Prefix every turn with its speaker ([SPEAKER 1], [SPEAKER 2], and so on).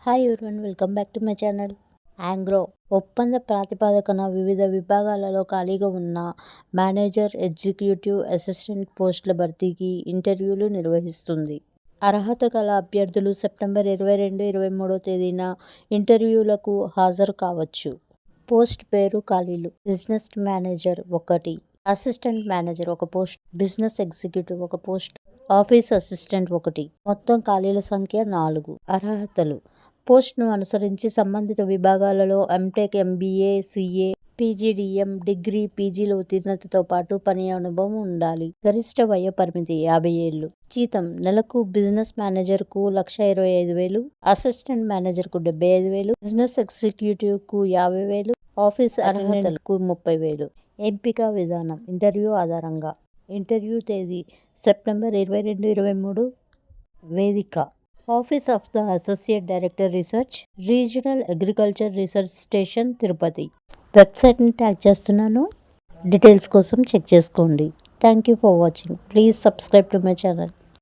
[SPEAKER 1] Hi everyone, welcome back to my channel. యాంగ్రో ఒప్పంద ప్రాతిపదికన వివిధ విభాగాలలో ఖాళీగా ఉన్న మేనేజర్, ఎగ్జిక్యూటివ్ అసిస్టెంట్ పోస్టుల భర్తీకి ఇంటర్వ్యూలు నిర్వహిస్తుంది. అర్హత గల అభ్యర్థులు సెప్టెంబర్ 22-23 తేదీన ఇంటర్వ్యూలకు హాజరు కావచ్చు. పోస్ట్ పేరు, ఖాళీలు: business manager 1, assistant manager 1 post, business executive 1 post, office assistant 1. మొత్తం ఖాళీల సంఖ్య 4. అర్హతలు: పోస్ట్ను అనుసరించి సంబంధిత విభాగాలలో MTech, MBA, CA, PGDM, degree, పీజీలో ఉత్తీర్ణతతో పాటు పని అనుభవం ఉండాలి. గరిష్ట వయో పరిమితి 50 ఏళ్లు. జీతం: నెలకు బిజినెస్ మేనేజర్కు 1,25,000, అసిస్టెంట్ మేనేజర్కు 75,000, బిజినెస్ ఎగ్జిక్యూటివ్కు 50,000, ఆఫీస్ అర్హతలకు 30,000. ఎంపిక విధానం: ఇంటర్వ్యూ ఆధారంగా. ఇంటర్వ్యూ తేదీ సెప్టెంబర్ 22-23. వేదిక: office of the associate director research, regional agriculture research station, Tirupati. వెబ్సైట్ని ట్యాగ్ చేస్తున్నాను, డీటెయిల్స్ కోసం చెక్ చేసుకోండి. Thank you for watching. Please subscribe to my channel.